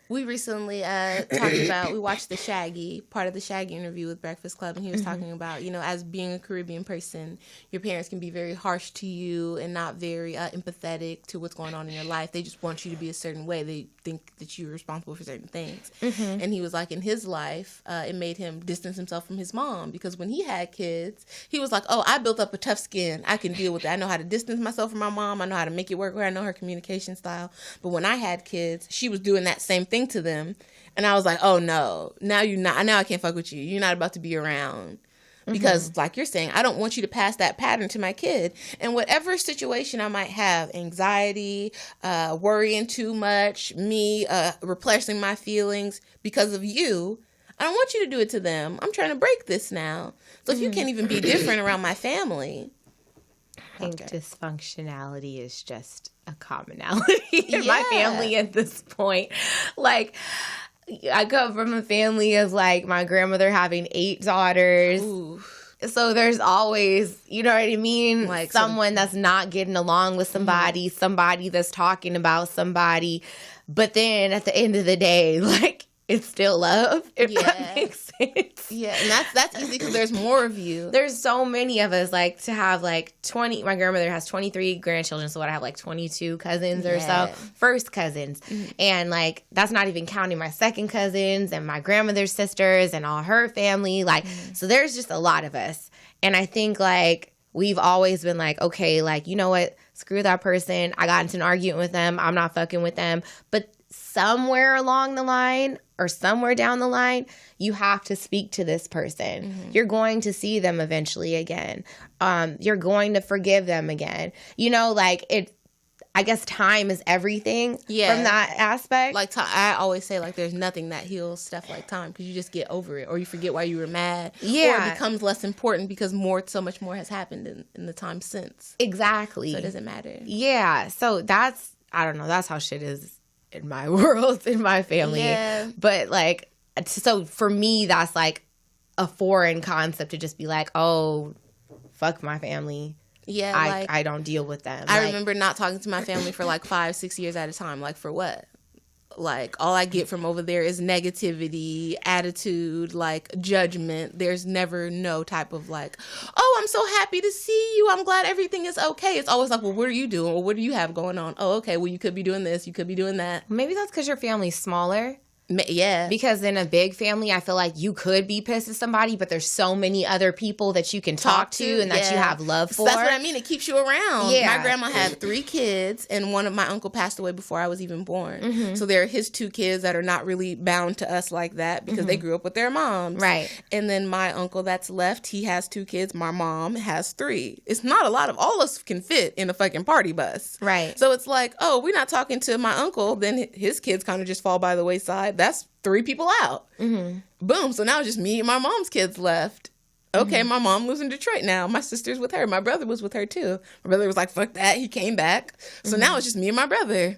We recently we watched part of the Shaggy interview with Breakfast Club, and he was talking about, as being a Caribbean person, your parents can be very harsh to you and not very empathetic to what's going on in your life. They just want you to be a certain way. They think that you're responsible for certain things. And he was like, in his life, it made him distance himself from his mom, because when he had kids, he was like, oh, I built up a tough skin. I can deal with it. I know how to distance myself from my mom. I know how to make it work. I know her communication style. But when I had kids, she was doing that same thing to them, and I was like, oh no, now I can't fuck with you. You're not about to be around, because like you're saying, I don't want you to pass that pattern to my kid. And whatever situation I might have, anxiety, worrying too much, me repressing my feelings because of you, I don't want you to do it to them. I'm trying to break this now. So if you can't even be different around my family, I think dysfunctionality is just a commonality in my family at this point. Like, I come from a family of, like, my grandmother having 8 daughters. Ooh. So there's always, you know what I mean? Like someone that's not getting along with somebody, somebody that's talking about somebody. But then at the end of the day, like, it's still love, if that makes sense. Yeah, and that's easy because there's more of you. There's so many of us, like, to have, like, 20, my grandmother has 23 grandchildren, so I have, like, 22 cousins or so, first cousins. And, like, that's not even counting my second cousins and my grandmother's sisters and all her family. Like, so there's just a lot of us. And I think, like, we've always been like, okay, like, you know what? Screw that person. I got into an argument with them. I'm not fucking with them. But somewhere along the line or somewhere down the line, you have to speak to this person. You're going to see them eventually again. You're going to forgive them again. Like, I guess time is everything from that aspect. Like, I always say, like, there's nothing that heals stuff like time, because you just get over it, or you forget why you were mad. Yeah. Or it becomes less important because so much more has happened in the time since. Exactly. So it doesn't matter. Yeah. So I don't know, that's how shit is in my world, in my family. Yeah. But, like, so for me, that's, like, a foreign concept to just be like, oh, fuck my family. Yeah, I don't deal with them. I remember not talking to my family for, like, 5-6 years at a time. Like, for what? Like, all I get from over there is negativity, attitude, like, judgment. There's never no type of, like, oh, I'm so happy to see you. I'm glad everything is okay. It's always like, well, what are you doing? Well, what do you have going on? Oh, okay, well, you could be doing this. You could be doing that. Maybe that's because your family's smaller. Yeah. Because in a big family, I feel like you could be pissed at somebody, but there's so many other people that you can talk to and that you have love for. That's what I mean. It keeps you around. Yeah. My grandma had 3 kids, and one of my uncle passed away before I was even born. So there are his 2 kids that are not really bound to us like that because they grew up with their moms. Right. And then my uncle that's left, he has 2 kids. My mom has 3. It's not a lot of, all of us can fit in a fucking party bus. Right. So it's like, oh, we're not talking to my uncle. Then his kids kind of just fall by the wayside. That's 3 people out. Boom. So now it's just me and my mom's kids left. Okay, my mom lives in Detroit now. My sister's with her. My brother was with her too. My brother was like, fuck that. He came back. So now it's just me and my brother.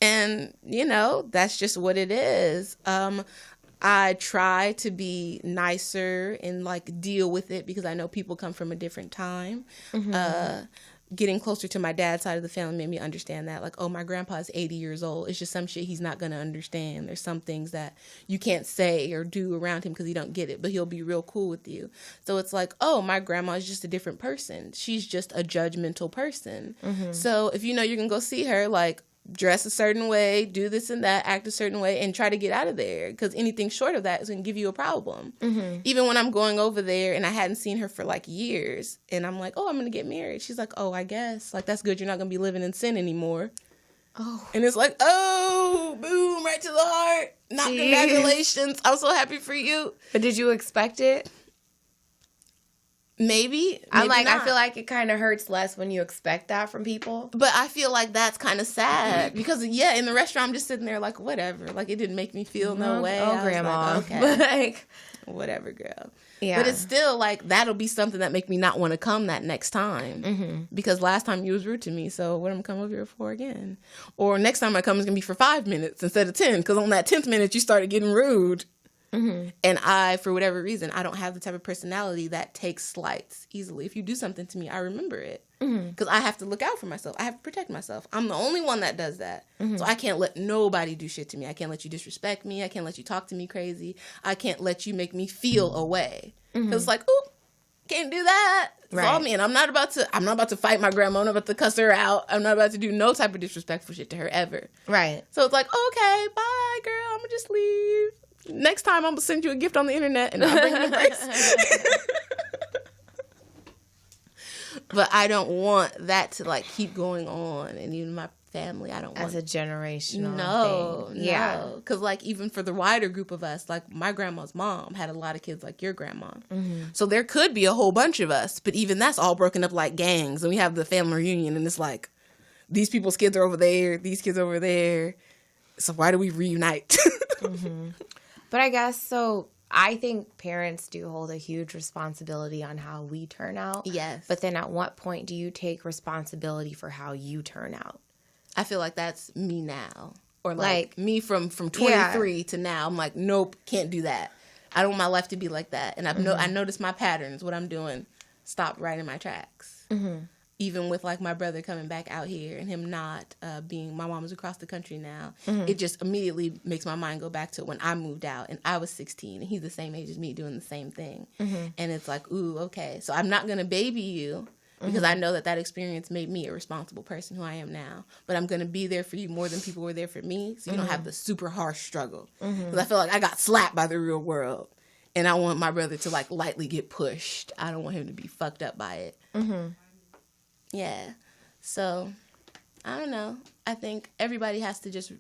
And, that's just what it is. I try to be nicer and like deal with it because I know people come from a different time. Getting closer to my dad's side of the family made me understand that, like, oh, my grandpa is 80 years old. It's just some shit he's not going to understand. There's some things that you can't say or do around him because he don't get it, but he'll be real cool with you. So it's like, oh, my grandma is just a different person. She's just a judgmental person. So if you know you're going to go see her, like, dress a certain way, do this and that, act a certain way, and try to get out of there. Because anything short of that is going to give you a problem. Even when I'm going over there and I hadn't seen her for like years, and I'm like, oh, I'm going to get married. She's like, oh, I guess. Like, that's good. You're not going to be living in sin anymore. Oh. And it's like, oh, boom, right to the heart. Not congratulations. I'm so happy for you. But did you expect it? Maybe I'm like, not. I feel like it kind of hurts less when you expect that from people. But I feel like that's kind of sad because, yeah, in the restaurant, I'm just sitting there like, whatever. Like, it didn't make me feel no way. Oh, grandma. Like, okay. Like, whatever, girl. Yeah. But it's still like, that'll be something that make me not want to come that next time. Because last time you was rude to me, so what am I come over here for again? Or next time I come is going to be for 5 minutes instead of 10. Because on that 10th minute, you started getting rude. And I, for whatever reason, I don't have the type of personality that takes slights easily. If you do something to me, I remember it. Because I have to look out for myself. I have to protect myself. I'm the only one that does that. So I can't let nobody do shit to me. I can't let you disrespect me. I can't let you talk to me crazy. I can't let you make me feel away. Because it's like, oop, can't do that. It's all me. And I'm not about to fight my grandma. I'm not about to cuss her out. I'm not about to do no type of disrespectful shit to her ever. Right. So it's like, okay, bye, girl. I'm going to just leave. Next time, I'm going to send you a gift on the internet and I'll bring you a brace. But I don't want that to, like, keep going on. And even my family, I don't want... As a generational thing. No. Because, like, even for the wider group of us, like, my grandma's mom had a lot of kids like your grandma. So there could be a whole bunch of us. But even that's all broken up like gangs. And we have the family reunion. And it's like, these people's kids are over there. These kids over there. So why do we reunite? But I guess, so I think parents do hold a huge responsibility on how we turn out. Yes. But then at what point do you take responsibility for how you turn out? I feel like that's me now. Or like me from 23 to now. I'm like, nope, can't do that. I don't want my life to be like that. And I noticed my patterns, what I'm doing, stop right in my tracks. Even with, like, my brother coming back out here and him not being... My mom is across the country now. It just immediately makes my mind go back to when I moved out and I was 16 and he's the same age as me doing the same thing. And it's like, ooh, okay. So I'm not going to baby you because I know that experience made me a responsible person who I am now. But I'm going to be there for you more than people were there for me so you don't have the super harsh struggle. Because I feel like I got slapped by the real world. And I want my brother to, like, lightly get pushed. I don't want him to be fucked up by it. Yeah. So, I don't know. I think everybody has to just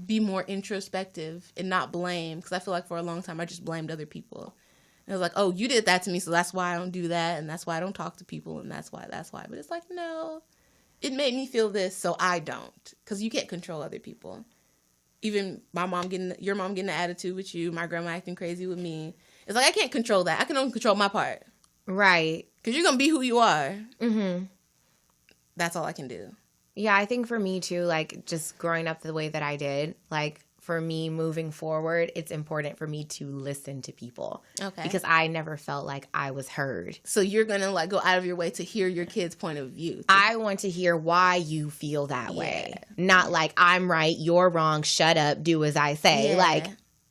be more introspective and not blame. Because I feel like for a long time, I just blamed other people. And I was like, oh, you did that to me, so that's why I don't do that. And that's why I don't talk to people. And that's why. But it's like, no. It made me feel this, so I don't. Because you can't control other people. Even your mom getting an attitude with you, my grandma acting crazy with me. It's like, I can't control that. I can only control my part. Right. Because you're going to be who you are. That's all I can do. Yeah, I think for me, too, like, just growing up the way that I did, like, for me moving forward, it's important for me to listen to people. Okay. Because I never felt like I was heard. So you're going to, like, go out of your way to hear your kid's point of view. I want to hear why you feel that way. Not like, I'm right, you're wrong, shut up, do as I say. Yeah. Like...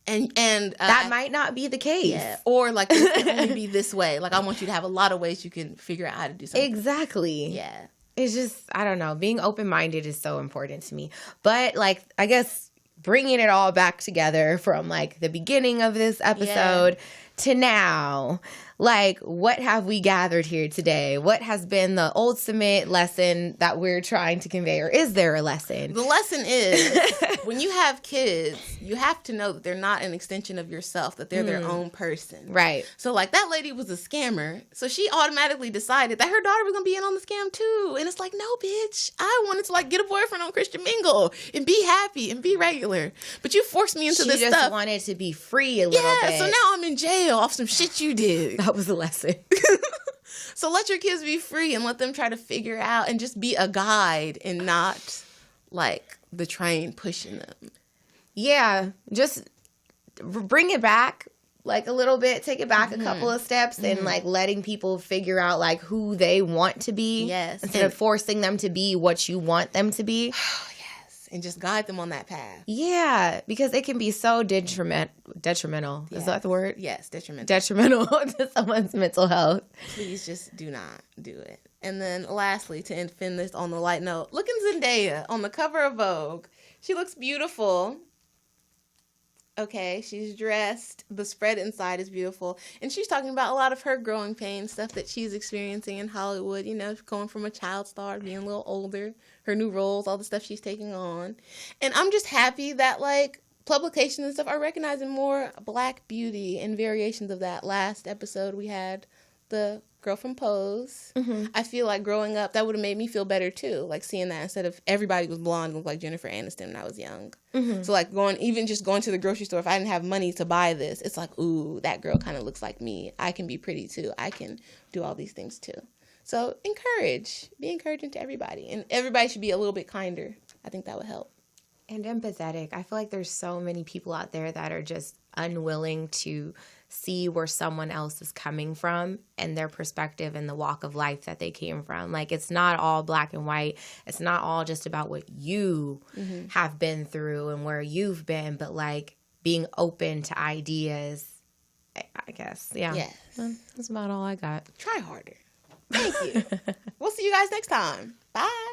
And that might not be the case. Yeah. Or, like, it can only be this way. Like, I want you to have a lot of ways you can figure out how to do something. Exactly. Yeah. It's just, I don't know. Being open-minded is so important to me. But, like, I guess bringing it all back together from, like, the beginning of this episode to now, like, what have we gathered here today? What has been the ultimate lesson that we're trying to convey? Or is there a lesson? The lesson is, when you have kids, you have to know that they're not an extension of yourself, that they're their own person. Right. So, like, that lady was a scammer, so she automatically decided that her daughter was going to be in on the scam, too. And it's like, no, bitch. I wanted to, like, get a boyfriend on Christian Mingle and be happy and be regular. But you forced me into this stuff. She just wanted to be free a little bit. Yeah, so now I'm in jail off some shit you did. That was a lesson. So let your kids be free and let them try to figure out and just be a guide and not, like, the train pushing them. Yeah, just bring it back like a little bit, take it back a couple of steps, and like letting people figure out like who they want to be. Yes. Instead of forcing them to be what you want them to be. Yes. And just guide them on that path. Yeah, because it can be so detrimental. Yes. Is that the word? Yes, detrimental. Detrimental to someone's mental health. Please just do not do it. And then lastly, to end this on the light note, look at Zendaya on the cover of Vogue. She looks beautiful. Okay, she's dressed. The spread inside is beautiful. And she's talking about a lot of her growing pains, stuff that she's experiencing in Hollywood, you know, going from a child star, being a little older, her new roles, all the stuff she's taking on. And I'm just happy that, like, publications and stuff are recognizing more Black beauty and variations of that. Last episode, we had the girl from Pose. I feel like growing up, that would have made me feel better too. Like seeing that instead of everybody was blonde and looked like Jennifer Aniston when I was young. So like going to the grocery store, if I didn't have money to buy this, it's like, ooh, that girl kind of looks like me. I can be pretty too. I can do all these things too. So be encouraging to everybody. And everybody should be a little bit kinder. I think that would help. And empathetic. I feel like there's so many people out there that are just unwilling to see where someone else is coming from and their perspective and the walk of life that they came from. Like, it's not all black and white. It's not all just about what you have been through and where you've been, but like being open to ideas, I guess. Yeah. Yes. That's about all I got. Try harder. Thank you. We'll see you guys next time. Bye.